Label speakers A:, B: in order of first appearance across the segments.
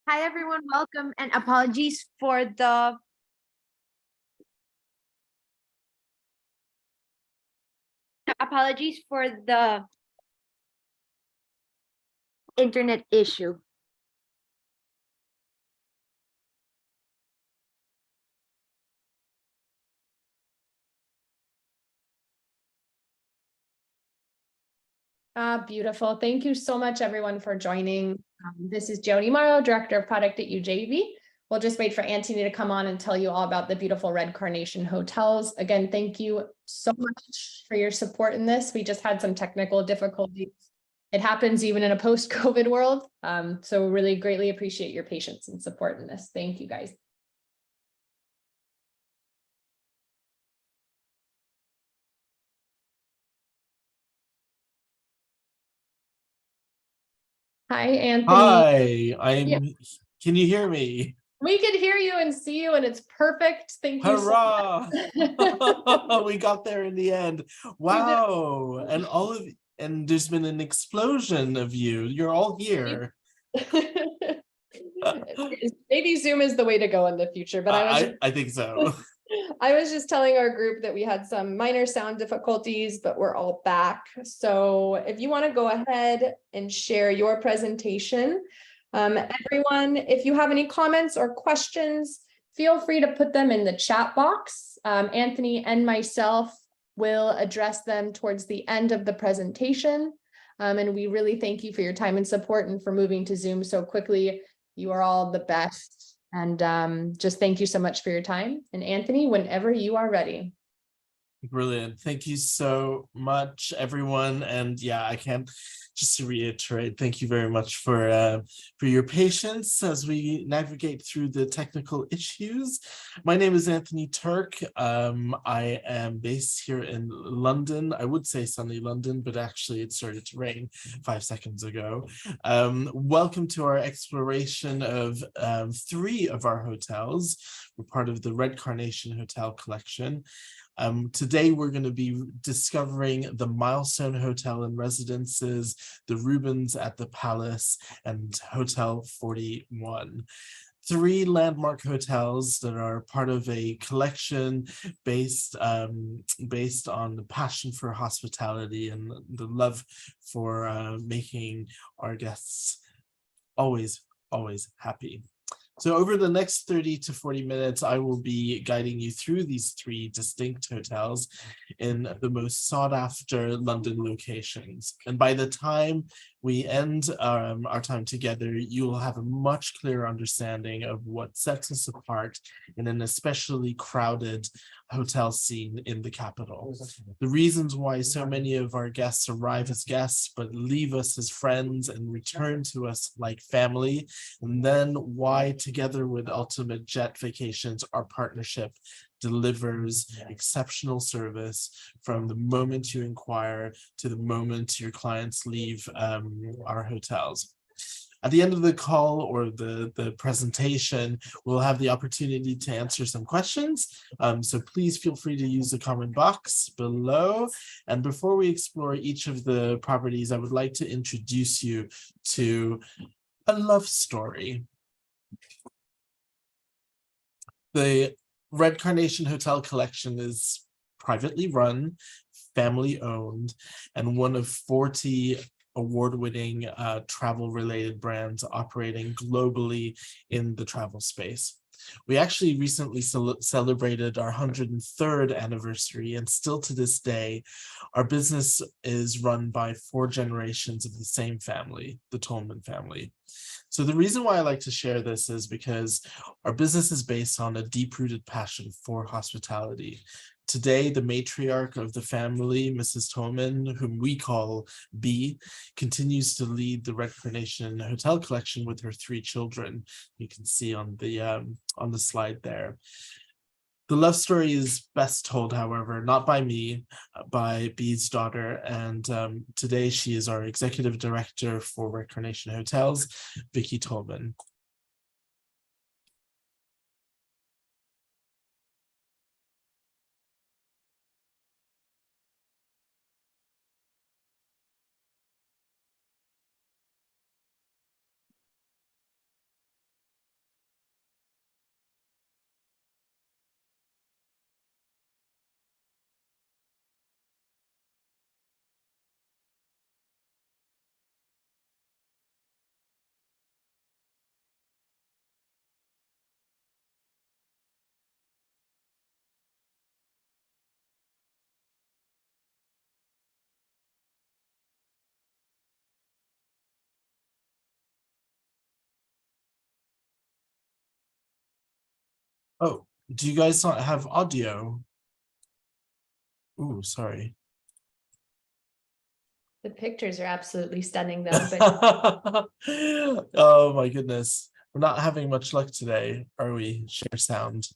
A: Hi everyone, welcome and apologies for the internet issue.
B: Beautiful. Thank you so much, everyone, for joining. This is Jody Morrow, Director of Product at UJV. We'll just wait for Anthony to come on and tell you all about the beautiful Red Carnation hotels. Again, thank you so much for your support in this. We just had some technical difficulties. It happens even in a post-COVID world. So really greatly appreciate your patience and support in this. Thank you, guys. Hi, Anthony.
C: Hi, can you hear me?
B: We can hear you and see you, and it's perfect. Thank you
C: Hurrah!
B: so much.
C: We got there in the end. Wow. And there's been an explosion of you. You're all here.
B: Maybe Zoom is the way to go in the future, but
C: I think so.
B: I was just telling our group that we had some minor sound difficulties, but we're all back. So if you want to go ahead and share your presentation, everyone, if you have any comments or questions, feel free to put them in the chat box. Anthony and myself will address them towards the end of the presentation. And we really thank you for your time and support and for moving to Zoom so quickly. You are all the best. And just thank you so much for your time. And Anthony, whenever you are ready.
C: Brilliant. Thank you so much, everyone. And yeah, I can just to reiterate, thank you very much for your patience as we navigate through the technical issues. My name is Anthony Turk. I am based here in London. I would say sunny London, but actually it started to rain 5 seconds ago. Welcome to our exploration of 3 of our hotels. We're part of the Red Carnation Hotel Collection. Today, we're going to be discovering the Milestone Hotel and Residences, the Rubens at the Palace, and Hotel 41. 3 landmark hotels that are part of a collection based on the passion for hospitality and the love for making our guests always happy. So over the next 30 to 40 minutes, I will be guiding you through these 3 distinct hotels in the most sought after London locations. And by the time we end our time together, you will have a much clearer understanding of what sets us apart in an especially crowded hotel scene in the capital. The reasons why so many of our guests arrive as guests, but leave us as friends and return to us like family, and then why, together with Ultimate Jet Vacations, our partnership delivers exceptional service from the moment you inquire to the moment your clients leave our hotels. At the end of the call or the presentation, we'll have the opportunity to answer some questions. So please feel free to use the comment box below. And before we explore each of the properties, I would like to introduce you to a love story. The Red Carnation Hotel Collection is privately run, family owned, and one of 40 award-winning travel-related brands operating globally in the travel space. We actually recently celebrated our 103rd anniversary, and still to this day, our business is run by 4 generations of the same family, the Tolman family. So the reason why I like to share this is because our business is based on a deep-rooted passion for hospitality. Today, the matriarch of the family, Mrs. Tolman, whom we call B, continues to lead the Red Carnation Hotel Collection with her 3 children. You can see on the slide there. The love story is best told, however, not by me, by B's daughter, and today she is our executive director for Red Carnation Hotels, Vicky Tolman. Oh, do you guys not have audio? Ooh, sorry.
B: The pictures are absolutely stunning though, but
C: Oh my goodness. We're not having much luck today, are we? Share sound.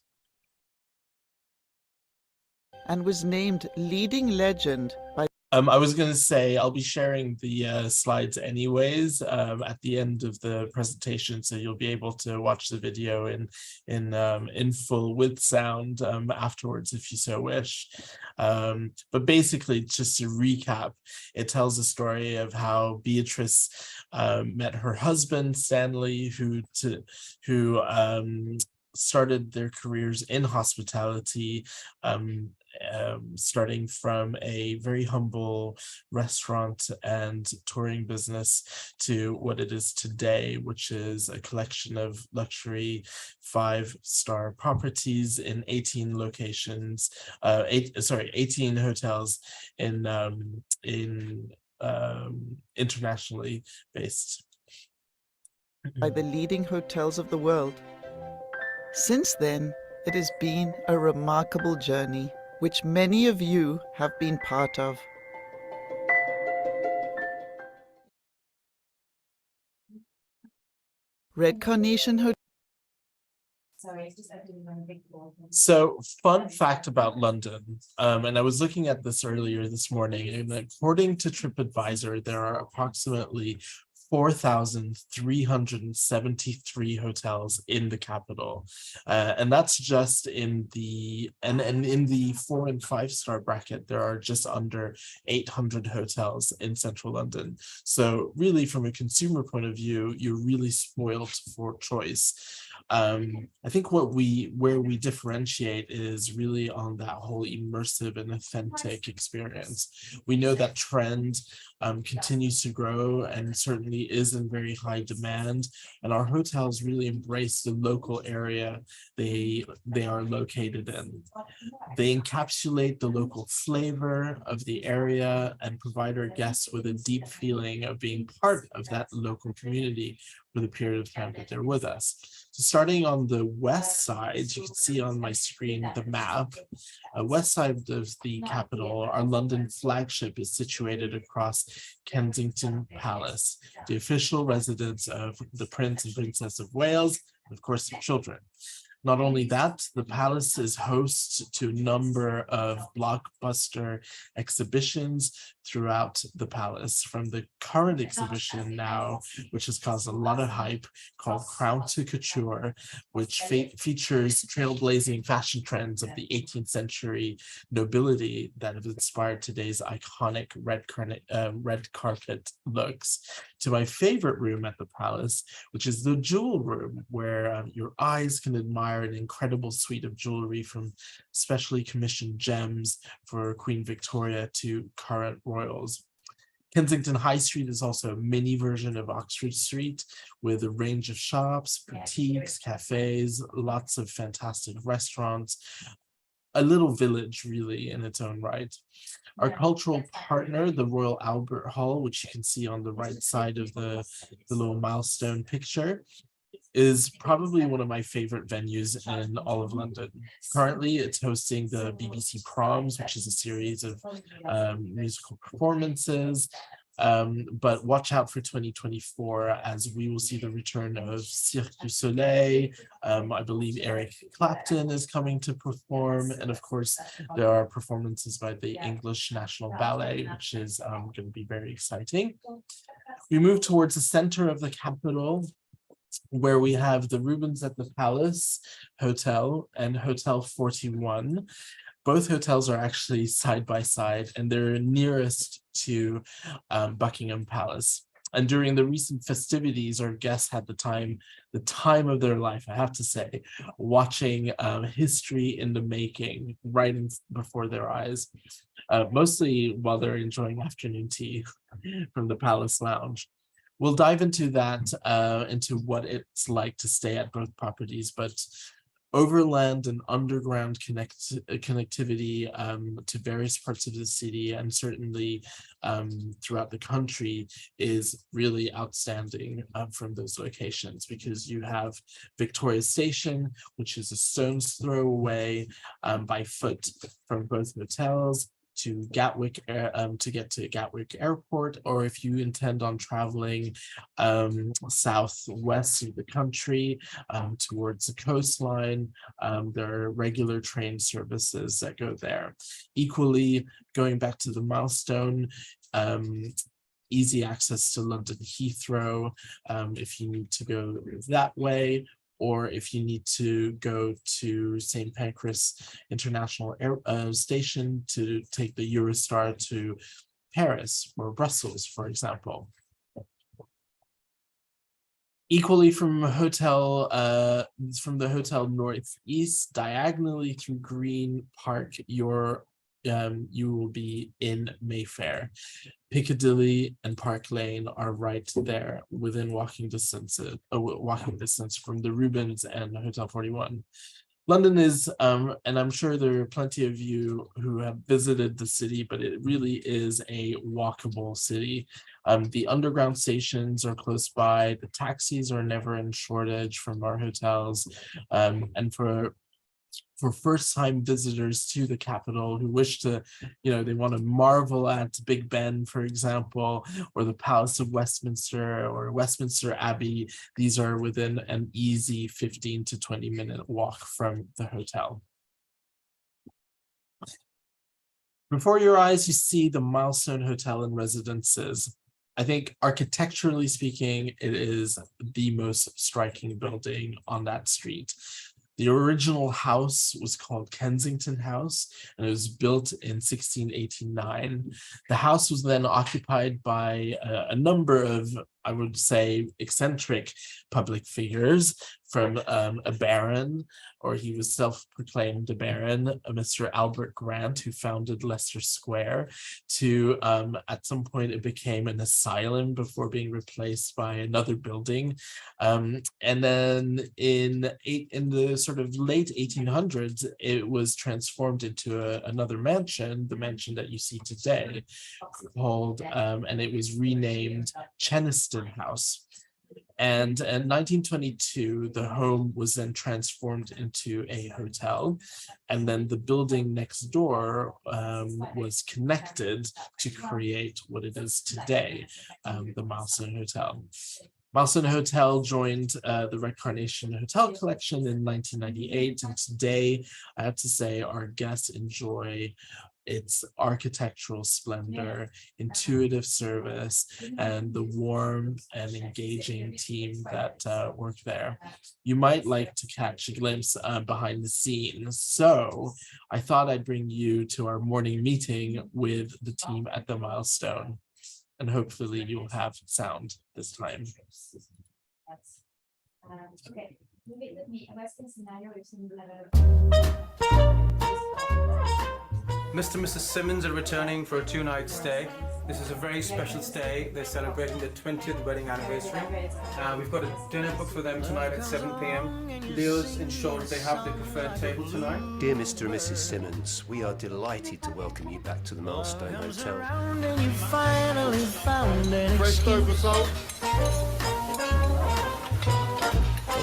D: And was named leading legend by
C: I was going to say I'll be sharing the slides anyways at the end of the presentation, so you'll be able to watch the video in full with sound afterwards if you so wish. But basically, just to recap, it tells a story of how Beatrice met her husband Stanley, who started their careers in hospitality. Starting from a very humble restaurant and touring business to what it is today, which is a collection of luxury 5-star properties in 18 locations, 18 hotels in internationally based.
D: the leading hotels of the world. Since then, it has been a remarkable journey, which many of you have been part of. Red Carnation Hotel.
C: So, fun fact about London, and I was looking at this earlier this morning, and according to TripAdvisor, there are approximately 4,373 hotels in the capital, and that's just in the and in the 4- and 5-star bracket. There are just under 800 hotels in central London. So, really, from a consumer point of view, you're really spoiled for choice. I think where we differentiate is really on that whole immersive and authentic experience. We know that trend continues to grow and certainly is in very high demand, and our hotels really embrace the local area they are located in. They encapsulate the local flavor of the area and provide our guests with a deep feeling of being part of that local community for the period of time that they're with us. So starting on the west side, you can see on my screen the map. West side of the capital, our London flagship is situated across Kensington Palace, the official residence of the Prince and Princess of Wales, and of course, their children. Not only that, the palace is host to a number of blockbuster exhibitions throughout the palace, from the current exhibition now, which has caused a lot of hype, called Crown to Couture, which features trailblazing fashion trends of the 18th century nobility that have inspired today's iconic red carpet looks, to my favorite room at the palace, which is the jewel room, where your eyes can admire an incredible suite of jewelry, from specially commissioned gems for Queen Victoria to current royals. Kensington High Street is also a mini version of Oxford Street, with a range of shops, boutiques, cafes, lots of fantastic restaurants, a little village really in its own right. Our cultural partner, the Royal Albert Hall, which you can see on the right side of the little milestone picture, is probably one of my favorite venues in all of London. Currently, it's hosting the BBC Proms, which is a series of musical performances. But watch out for 2024, as we will see the return of Cirque du Soleil. I believe Eric Clapton is coming to perform. And of course, there are performances by the English National Ballet, which is going to be very exciting. We move towards the center of the capital, where we have the Rubens at the Palace Hotel and Hotel 41. Both hotels are actually side by side, and they're nearest to Buckingham Palace. And during the recent festivities, our guests had the time of their life, I have to say, watching history in the making right before their eyes, mostly while they're enjoying afternoon tea from the Palace Lounge. We'll dive into that, into what it's like to stay at both properties, but overland and underground connectivity to various parts of the city, and certainly throughout the country, is really outstanding from those locations, because you have Victoria Station, which is a stone's throw away by foot from both hotels, to Gatwick, to get to Gatwick Airport, or if you intend on traveling southwest of the country towards the coastline, there are regular train services that go there. Equally, going back to the Milestone, easy access to London Heathrow if you need to go that way, or if you need to go to St. Pancras International Station to take the Eurostar to Paris or Brussels, for example. Equally, from the Hotel Northeast, diagonally through Green Park, you will be in Mayfair. Piccadilly and Park Lane are right there within walking distance from the Rubens and Hotel 41. London is, and I'm sure there are plenty of you who have visited the city, but it really is a walkable city. The underground stations are close by. The taxis are never in shortage from our hotels. And for first-time visitors to the capital who wish to, they want to marvel at Big Ben, for example, or the Palace of Westminster or Westminster Abbey, these are within an easy 15 to 20-minute walk from the hotel. Before your eyes, you see the Milestone Hotel and Residences. I think architecturally speaking, it is the most striking building on that street. The original house was called Kensington House, and it was built in 1689. The house was then occupied by a number of, I would say, eccentric public figures, from a baron, or he was self-proclaimed a baron, Mr. Albert Grant, who founded Leicester Square, to at some point it became an asylum before being replaced by another building. And then in the sort of late 1800s, it was transformed into another mansion, the mansion that you see today, called, and it was renamed Cheniston House. And in 1922, the home was then transformed into a hotel. And then the building next door was connected to create what it is today, the Milestone Hotel. Milestone Hotel joined the Red Carnation Hotel Collection in 1998. And today, I have to say, our guests enjoy its architectural splendor, intuitive service, and the warm and engaging team that work there. You might like to catch a glimpse behind the scenes. So I thought I'd bring you to our morning meeting with the team at the Milestone, and hopefully you'll have sound this time.
E: Okay.
F: Mr. and Mrs. Simmons are returning for a 2-night stay. This is a very special stay. They're celebrating their 20th wedding anniversary. We've got a dinner booked for them tonight at 7 p.m. Leo's ensured they have their preferred table tonight.
G: Dear Mr. and Mrs. Simmons, we are delighted to welcome you back to the Milestone Hotel.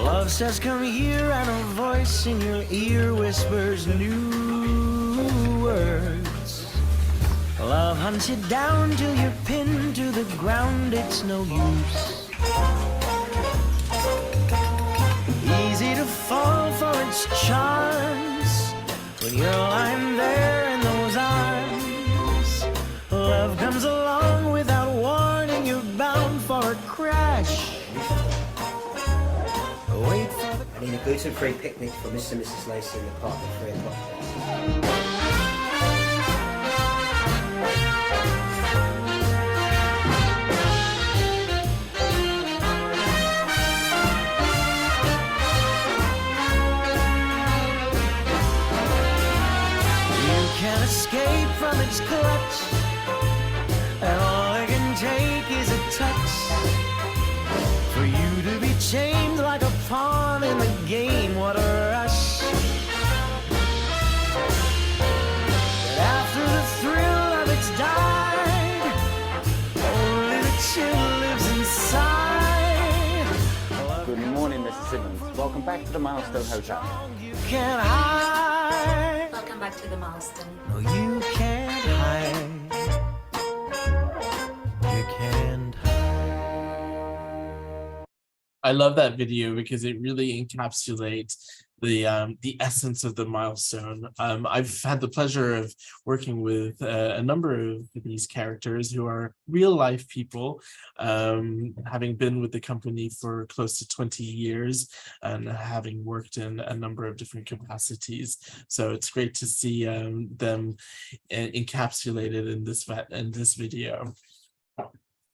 H: Love says come here, and a voice in your ear whispers new words. Love hunts you down till you're pinned to the ground, it's no use. Easy to fall for its charms when you're lying there in those arms. Love comes along without warning, you're bound for a crash.
I: I need a gluten-free picnic for Mr. and Mrs. Lacey in the park at 3 o'clock.
H: You can't escape from its clutch, and all it can take is a touch. For you to be chained like a pawn in the game, what a rush.
E: Mrs. Simmons. Welcome back to the Milestone Hotel.
H: You can't hide.
J: Welcome back to the Milestone.
H: No, you can't hide. You can't hide.
C: I love that video because it really encapsulates the essence of the milestone. I've had the pleasure of working with a number of these characters who are real life people, having been with the company for close to 20 years and having worked in a number of different capacities. So it's great to see them encapsulated in this video.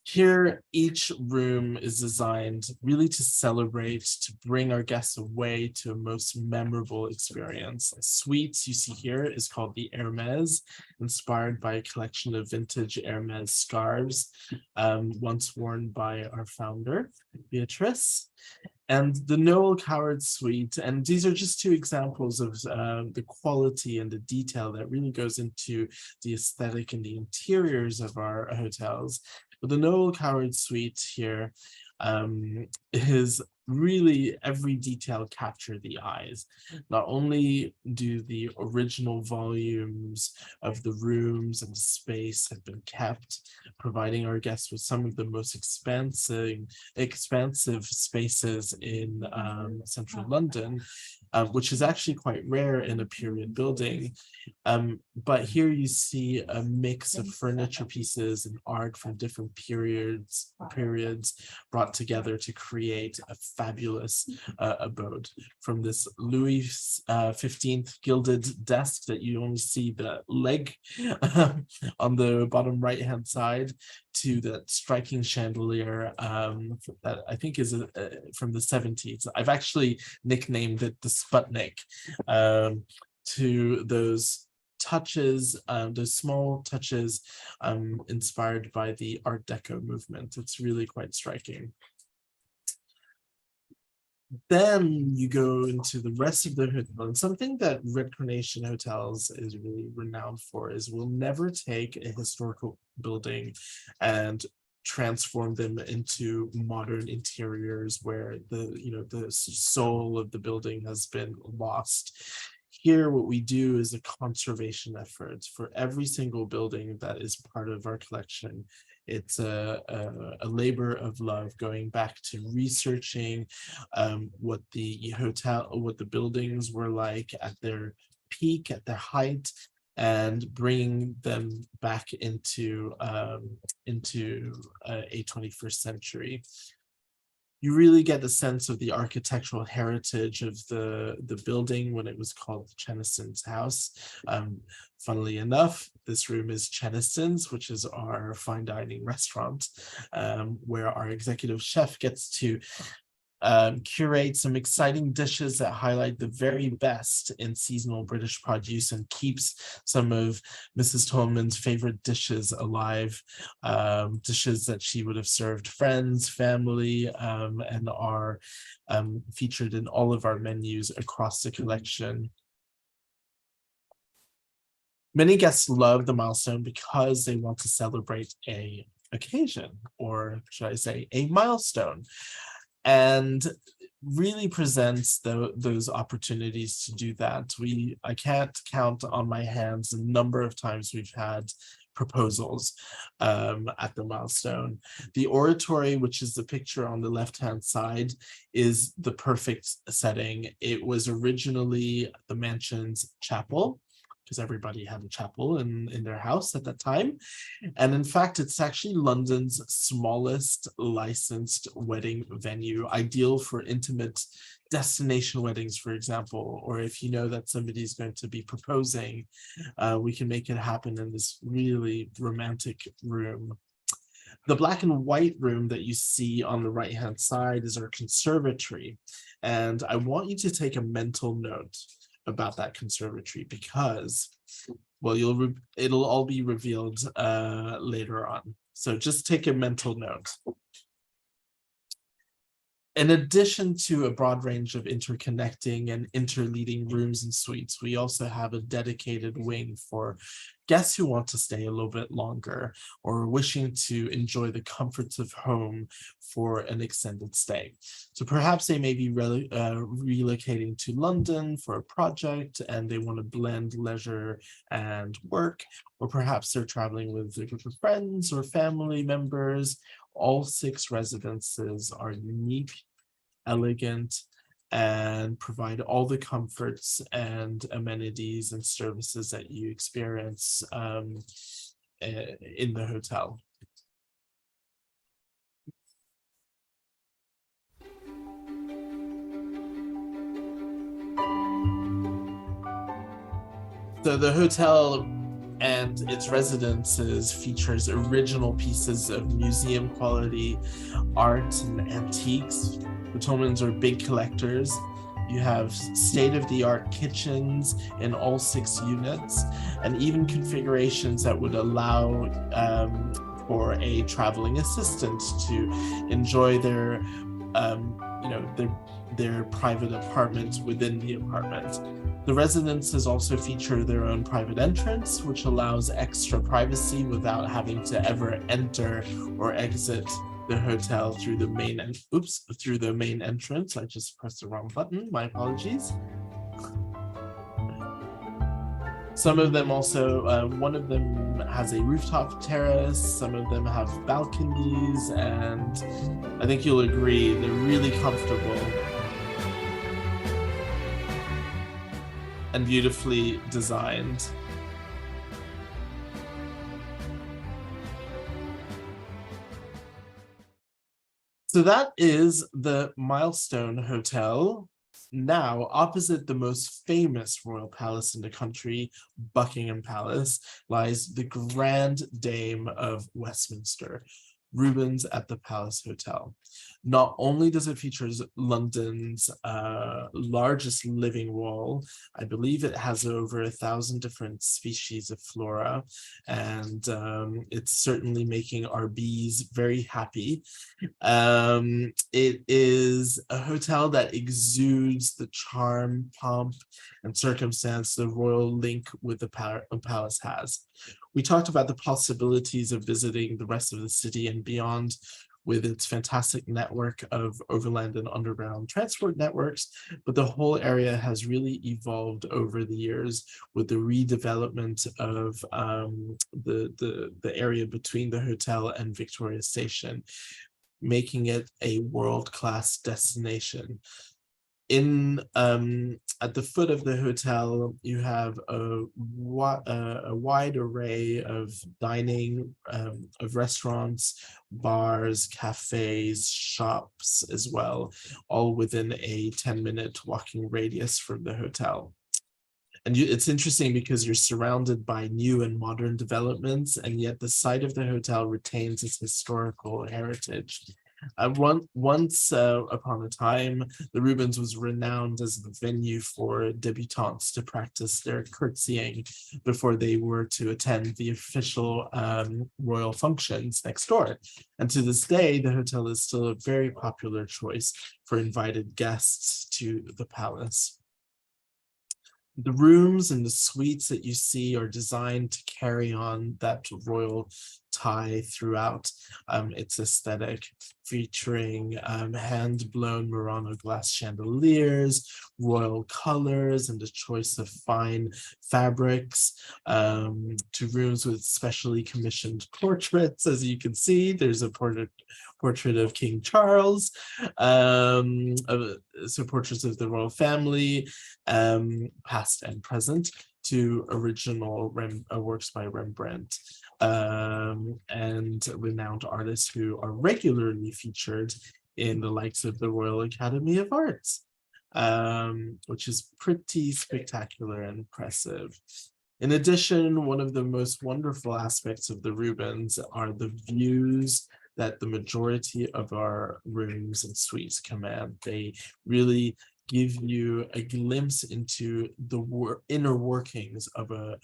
C: Here, each room is designed really to celebrate, to bring our guests away to a most memorable experience. The suite you see here is called the Hermes, inspired by a collection of vintage Hermes scarves, once worn by our founder, Beatrice. And the Noel Coward suite, and these are just two examples of the quality and the detail that really goes into the aesthetic and the interiors of our hotels. But the Noel Coward suite here is really every detail capture the eyes. Not only do the original volumes of the rooms and the space have been kept, providing our guests with some of the most expansive spaces in central London, which is actually quite rare in a period building. But here you see a mix of furniture pieces and art from different periods brought together to create a fabulous abode. From this Louis XV gilded desk that you only see the leg on the bottom right hand side, to that striking chandelier that I think is from the 70s. I've actually nicknamed it the Sputnik, to those touches, those small touches inspired by the Art Deco movement. It's really quite striking. Then you go into the rest of the hotel, and something that Red Carnation Hotels is really renowned for is we'll never take a historical building and transform them into modern interiors where the soul of the building has been lost. Here, what we do is a conservation effort for every single building that is part of our collection. It's a labor of love, going back to researching what the buildings were like at their peak, at their height, and bringing them back into a 21st century. You really get the sense of the architectural heritage of the building when it was called Cheniston's House. Funnily enough, this room is Cheniston's, which is our fine dining restaurant, where our executive chef gets to curate some exciting dishes that highlight the very best in seasonal British produce and keeps some of Mrs. Tolman's favorite dishes alive, dishes that she would have served friends, family, and are featured in all of our menus across the collection. Many guests love the Milestone because they want to celebrate a occasion, or should I say a milestone, and really presents those opportunities to do that. I can't count on my hands the number of times we've had proposals at the Milestone. The oratory, which is the picture on the left-hand side, is the perfect setting. It was originally the mansion's chapel, because everybody had a chapel in their house at that time. And in fact, it's actually London's smallest licensed wedding venue, ideal for intimate destination weddings, for example, or if you know that somebody's going to be proposing, we can make it happen in this really romantic room. The black and white room that you see on the right-hand side is our conservatory. And I want you to take a mental note about that conservatory because, well, it'll all be revealed later on. So just take a mental note. In addition to a broad range of interconnecting and interleading rooms and suites, we also have a dedicated wing for guests who want to stay a little bit longer or wishing to enjoy the comforts of home for an extended stay. So perhaps they may be relocating to London for a project and they want to blend leisure and work, or perhaps they're traveling with a group of friends or family members. All 6 residences are unique, elegant, and provide all the comforts and amenities and services that you experience in the hotel. So the hotel and its residences features original pieces of museum quality art and antiques. The Tolmans are big collectors. You have state-of-the-art kitchens in all 6 units, and even configurations that would allow for a traveling assistant to enjoy their private apartment within the apartment. The residences also feature their own private entrance, which allows extra privacy without having to ever enter or exit the hotel through the main entrance. I just pressed the wrong button. My apologies. Some of them also, one of them has a rooftop terrace. Some of them have balconies, and I think you'll agree they're really comfortable and beautifully designed. So that is the Milestone Hotel. Now, opposite the most famous royal palace in the country, Buckingham Palace, lies the Grand Dame of Westminster, Rubens at the Palace Hotel. Not only does it feature London's largest living wall, I believe it has over 1,000 different species of flora, and it's certainly making our bees very happy. It is a hotel that exudes the charm, pomp, and circumstance the royal link with the palace has. We talked about the possibilities of visiting the rest of the city and beyond with its fantastic network of overland and underground transport networks, but the whole area has really evolved over the years with the redevelopment of the area between the hotel and Victoria Station, making it a world-class destination. At the foot of the hotel, you have a wide array of dining, of restaurants, bars, cafes, shops as well, all within a 10-minute walking radius from the hotel. And it's interesting because you're surrounded by new and modern developments, and yet the site of the hotel retains its historical heritage. Once upon a time, the Rubens was renowned as the venue for debutantes to practice their curtsying before they were to attend the official royal functions next door. And to this day, the hotel is still a very popular choice for invited guests to the palace. The rooms and the suites that you see are designed to carry on that royal tie throughout its aesthetic, featuring hand-blown Murano glass chandeliers, royal colors, and a choice of fine fabrics, to rooms with specially commissioned portraits. As you can see, there's a portrait of King Charles, so portraits of the royal family, past and present, to original works by Rembrandt, and renowned artists who are regularly featured in the likes of the Royal Academy of Arts, which is pretty spectacular and impressive. In addition, one of the most wonderful aspects of the Rubens are the views that the majority of our rooms and suites command. They really give you a glimpse into the inner workings of a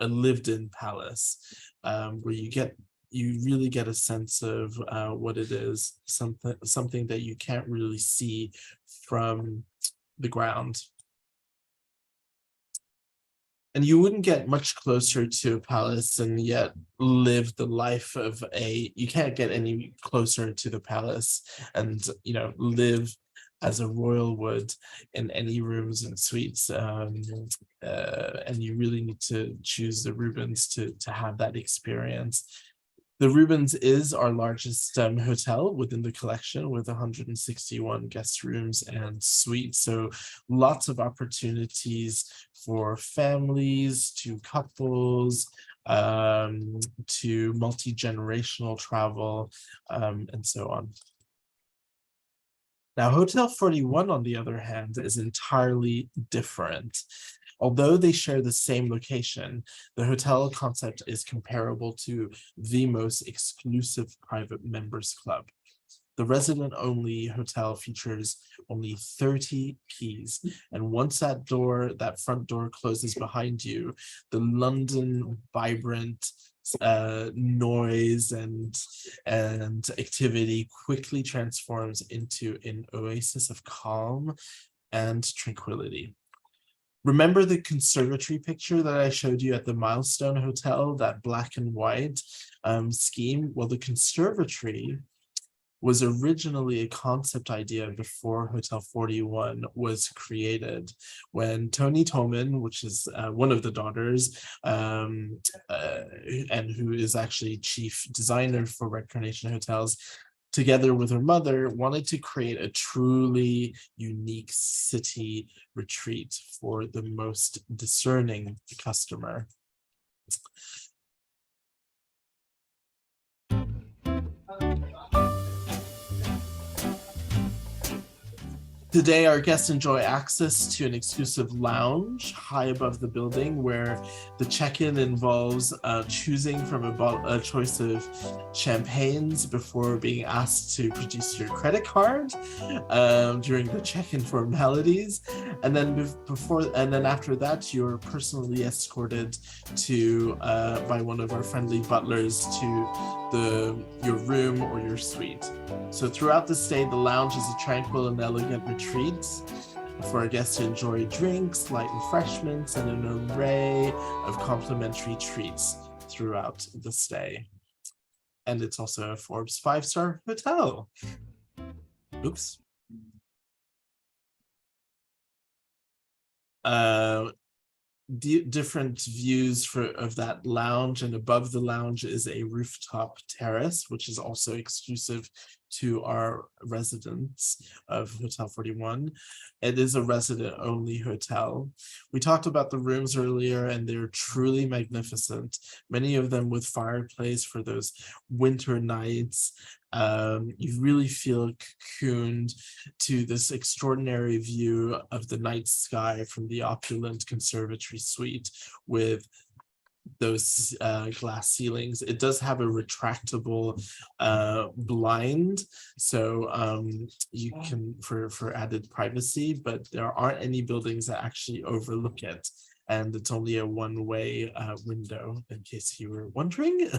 C: lived-in palace, where you get you really get a sense of what it is, something that you can't really see from the ground. And you wouldn't get much closer to a palace and yet live the life of you can't get any closer to the palace and, live as a royal would in any rooms and suites. And you really need to choose the Rubens to have that experience. The Rubens is our largest hotel within the collection with 161 guest rooms and suites. So lots of opportunities for families, to couples, to multi-generational travel, and so on. Now, Hotel 41, on the other hand, is entirely different. Although they share the same location, the hotel concept is comparable to the most exclusive private members club. The resident-only hotel features only 30 keys, and once that front door closes behind you, the London vibrant noise and activity quickly transforms into an oasis of calm and tranquility. Remember the conservatory picture that I showed you at the Milestone Hotel, that black and white scheme? Well, the conservatory was originally a concept idea before Hotel 41 was created, when Tony Tolman, which is one of the daughters, and who is actually chief designer for Red Carnation Hotels, together with her mother, wanted to create a truly unique city retreat for the most discerning customer. Today, our guests enjoy access to an exclusive lounge high above the building, where the check-in involves choosing from a choice of champagnes before being asked to produce your credit card during the check-in formalities, and then after that, you're personally escorted to by one of our friendly butlers to your room or your suite. So throughout the stay, the lounge is a tranquil and elegant retreat for our guests to enjoy drinks, light refreshments, and an array of complimentary treats throughout the stay. And it's also a Forbes 5-star hotel. Oops. Different views of that lounge, and above the lounge is a rooftop terrace, which is also exclusive to our residents of Hotel 41. It is a resident-only hotel. We talked about the rooms earlier, and they're truly magnificent, many of them with fireplace for those winter nights. You really feel cocooned to this extraordinary view of the night sky from the opulent conservatory suite with those glass ceilings. It does have a retractable blind, so you can for added privacy, but there aren't any buildings that actually overlook it, and it's only a one-way window, in case you were wondering.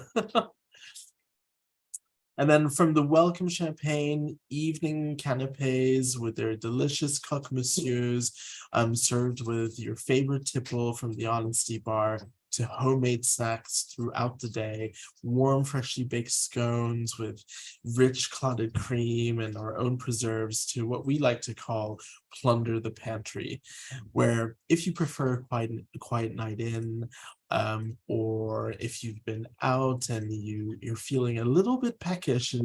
C: And then from the welcome champagne, evening canapes with their delicious croque monsieurs, served with your favorite tipple from the Honesty Bar, to homemade snacks throughout the day, warm, freshly baked scones with rich clotted cream and our own preserves, to what we like to call plunder the pantry, where if you prefer a quiet night in, or if you've been out and you're feeling a little bit peckish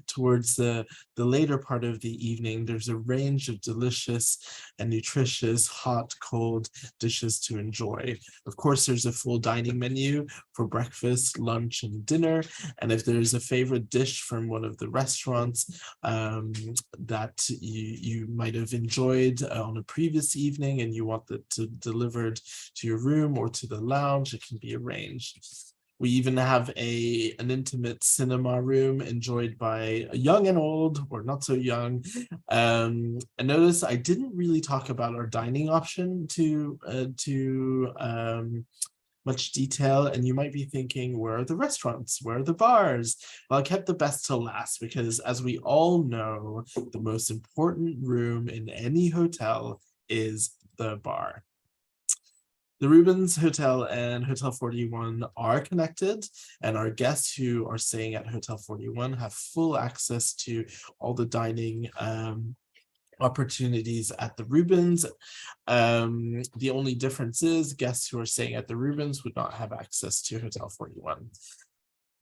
C: towards the later part of the evening, there's a range of delicious and nutritious hot, cold dishes to enjoy. Of course, there's a full dining menu for breakfast, lunch, and dinner. And if there's a favorite dish from one of the restaurants that you might have enjoyed on a previous evening and you want it delivered to your room or to the lounge, it can be arranged. We even have an intimate cinema room enjoyed by young and old, or not so young. And notice I didn't really talk about our dining option to much detail, and you might be thinking, where are the restaurants? Where are the bars? Well, I kept the best till last because, as we all know, the most important room in any hotel is the bar. The Rubens Hotel and Hotel 41 are connected, and our guests who are staying at Hotel 41 have full access to all the dining opportunities at the Rubens. The only difference is guests who are staying at the Rubens would not have access to Hotel 41.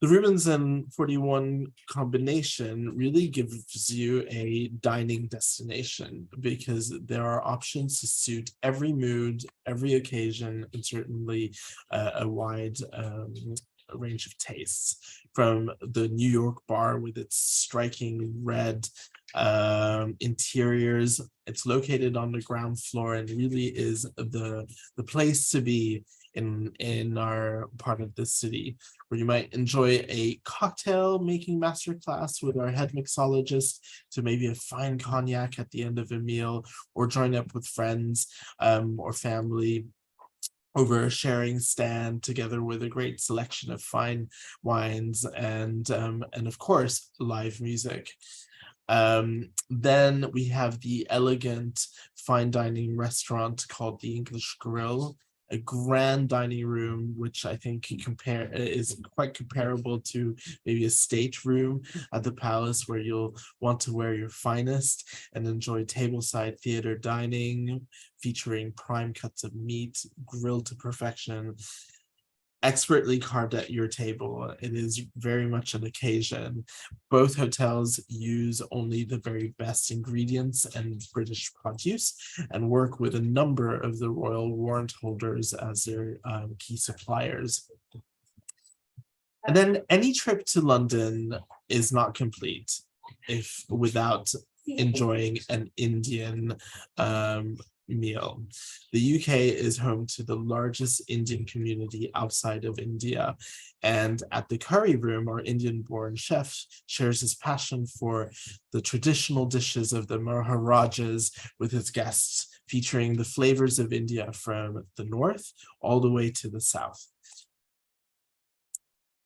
C: The Rubens and 41 combination really gives you a dining destination because there are options to suit every mood, every occasion, and certainly a wide range of tastes. From the New York bar with its striking red interiors. It's located on the ground floor and really is the place to be in our part of the city, where you might enjoy a cocktail making masterclass with our head mixologist, to maybe a fine cognac at the end of a meal, or join up with friends or family over a sharing stand together with a great selection of fine wines and of course live music. Then we have the elegant fine dining restaurant called the English Grill, a grand dining room, which I think is quite comparable to maybe a stateroom at the Palace, where you'll want to wear your finest and enjoy tableside theater dining, featuring prime cuts of meat grilled to perfection, expertly carved at your table. It is very much an occasion. Both hotels use only the very best ingredients and British produce, and work with a number of the royal warrant holders as their key suppliers. And then any trip to London is not complete without enjoying an Indian meal. The UK is home to the largest Indian community outside of India, and at the Curry Room, our Indian-born chef shares his passion for the traditional dishes of the Maharajas with his guests, featuring the flavors of India from the north all the way to the south.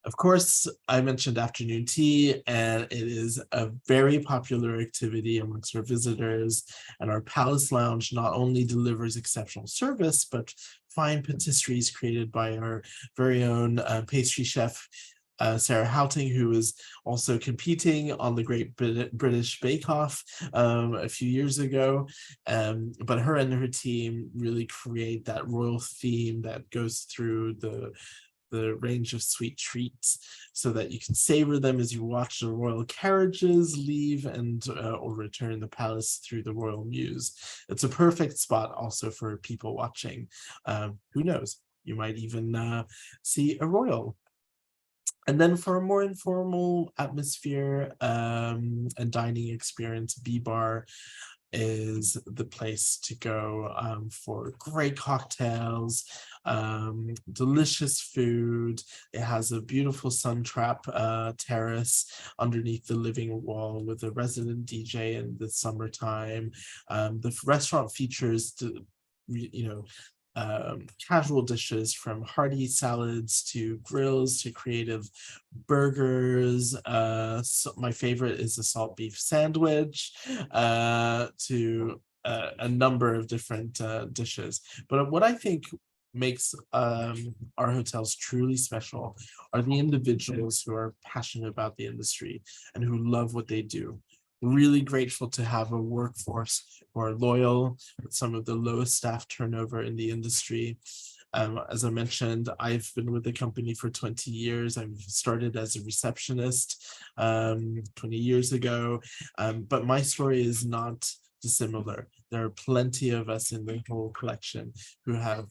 C: Of course, I mentioned afternoon tea, and it is a very popular activity amongst our visitors. And our Palace Lounge not only delivers exceptional service, but fine patisseries created by our very own pastry chef, Sarah Houting, who was also competing on the Great British Bake Off a few years ago. But her and her team really create that royal theme that goes through the range of sweet treats, so that you can savor them as you watch the royal carriages leave and or return the palace through the royal mews. It's a perfect spot also for people watching. Who knows, you might even see a royal. And then for a more informal atmosphere and dining experience, B-Bar is the place to go for great cocktails, delicious food. It has a beautiful sun trap terrace underneath the living wall with a resident DJ in the summertime. The restaurant features casual dishes from hearty salads to grills to creative burgers. So my favorite is the salt beef sandwich, to a number of different dishes. But what I think makes our hotels truly special are the individuals who are passionate about the industry and who love what they do. Really grateful to have a workforce who are loyal, with some of the lowest staff turnover in the industry. As I mentioned, I've been with the company for 20 years. I started as a receptionist 20 years ago, but my story is not dissimilar. There are plenty of us in the whole collection who have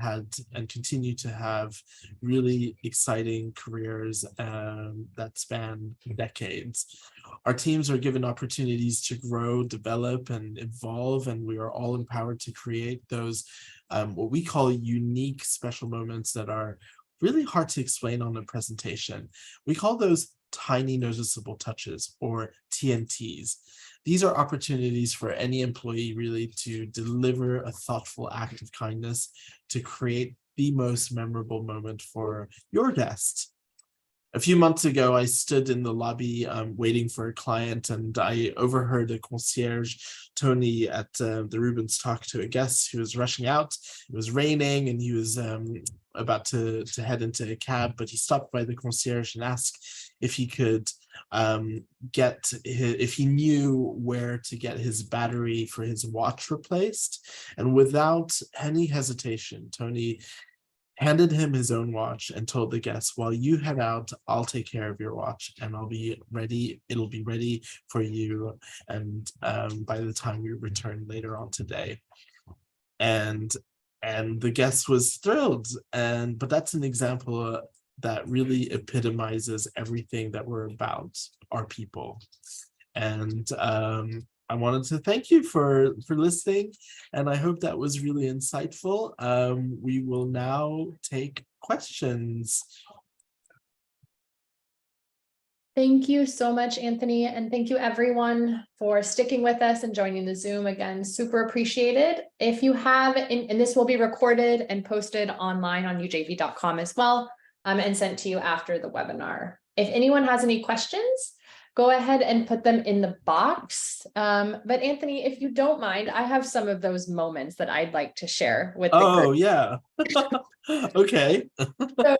C: had and continue to have really exciting careers that span decades. Our teams are given opportunities to grow, develop, and evolve, and we are all empowered to create those what we call unique special moments that are really hard to explain on a presentation. We call those tiny noticeable touches, or TNTs. These are opportunities for any employee really to deliver a thoughtful act of kindness, to create the most memorable moment for your guest? A few months ago, I stood in the lobby waiting for a client, and I overheard a concierge, Tony, at the Rubens talk to a guest who was rushing out. It was raining, and he was about to head into a cab, but he stopped by the concierge and asked if he could if he knew where to get his battery for his watch replaced. And without any hesitation, Tony handed him his own watch and told the guests, while you head out, I'll take care of your watch and I'll be ready. It'll be ready for you. And by the time we return later on today. And the guest was thrilled. But that's an example that really epitomizes everything that we're about, our people. And I wanted to thank you for listening, and I hope that was really insightful. We will now take questions.
B: Thank you so much, Anthony, and thank you everyone for sticking with us and joining the Zoom. Again, super appreciated. If you have, and this will be recorded and posted online on UJV.com as well, and sent to you after the webinar. If anyone has any questions, go ahead and put them in the box. But Anthony, if you don't mind, I have some of those moments that I'd like to share with the group.
C: Oh, yeah. Okay.
B: So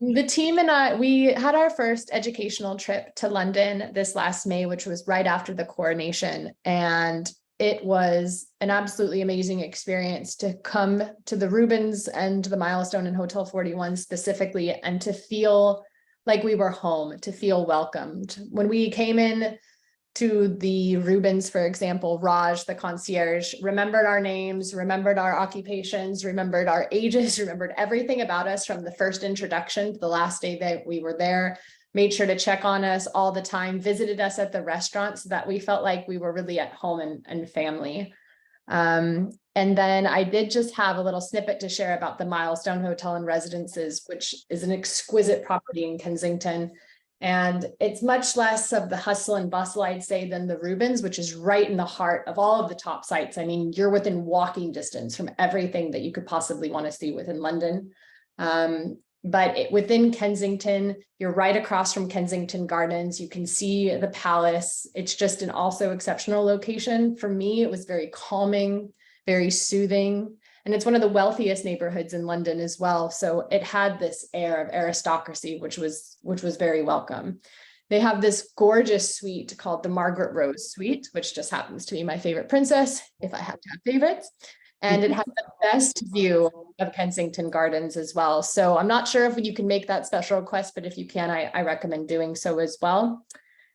B: the team and I, we had our first educational trip to London this last May, which was right after the coronation. And it was an absolutely amazing experience to come to the Rubens and the Milestone and Hotel 41 specifically, and to feel like we were home, to feel welcomed. When we came in to the Rubens, for example, Raj, the concierge, remembered our names, remembered our occupations, remembered our ages, remembered everything about us from the first introduction to the last day that we were there, made sure to check on us all the time, visited us at the restaurant so that we felt like we were really at home and family. And then I did just have a little snippet to share about the Milestone Hotel and Residences, which is an exquisite property in Kensington. And it's much less of the hustle and bustle, I'd say, than the Rubens, which is right in the heart of all of the top sites. I mean, you're within walking distance from everything that you could possibly want to see within London. But within Kensington, you're right across from Kensington Gardens. You can see the palace. It's just an also exceptional location. For me, it was very calming, very soothing. And it's one of the wealthiest neighborhoods in London as well. So it had this air of aristocracy, which was very welcome. They have this gorgeous suite called the Margaret Rose Suite, which just happens to be my favorite princess, if I have to have favorites. And it has the best view of Kensington Gardens as well. So I'm not sure if you can make that special request, but if you can, I recommend doing so as well.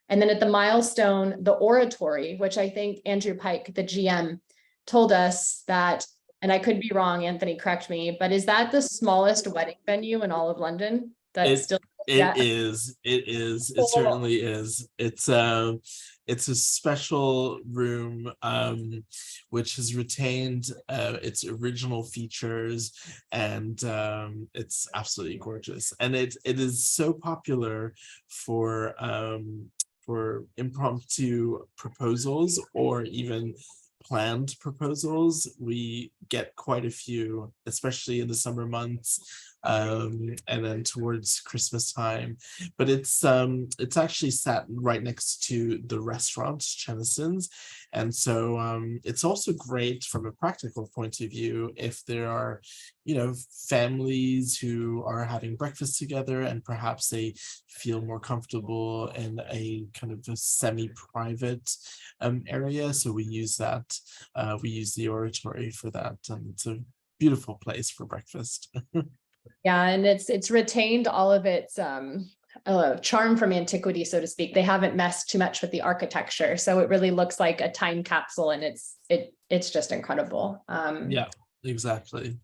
B: And then at the Milestone, the Oratory, which I think Andrew Pike, the GM, told us that, and I could be wrong, Anthony, correct me, but is that the smallest wedding venue in all of London? It
C: certainly is. It's a special room which has retained its original features, and it's absolutely gorgeous. And it is so popular for impromptu proposals or even planned proposals. We get quite a few, especially in the summer months. And then towards Christmas time, but it's actually sat right next to the restaurant Chenison's, and so it's also great from a practical point of view if there are, families who are having breakfast together and perhaps they feel more comfortable in a kind of a semi-private area. So we use that. We use the Oratory for that, and it's a beautiful place for breakfast.
B: Yeah, and it's retained all of its charm from antiquity, so to speak. They haven't messed too much with the architecture, so it really looks like a time capsule, and it's just incredible.
C: Yeah, exactly.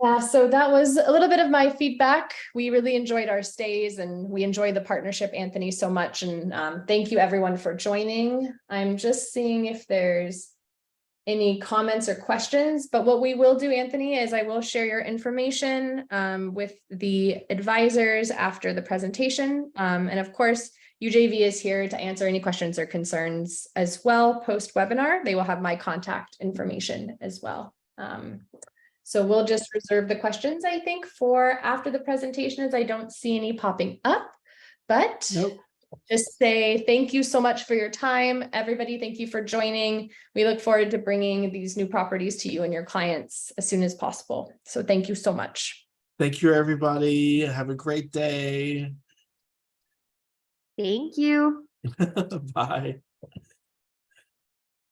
B: Yeah, so that was a little bit of my feedback. We really enjoyed our stays, and we enjoy the partnership, Anthony, so much. And thank you everyone for joining. I'm just seeing if there's any comments or questions, but what we will do, Anthony, is I will share your information with the advisors after the presentation. And of course, UJV is here to answer any questions or concerns as well post-webinar. They will have my contact information as well. So we'll just reserve the questions, I think, for after the presentation, as I don't see any popping up. But
C: Nope.
B: just say thank you so much for your time. Everybody, thank you for joining. We look forward to bringing these new properties to you and your clients as soon as possible. So thank you so much.
C: Thank you, everybody. Have a great day.
A: Thank you.
C: Bye.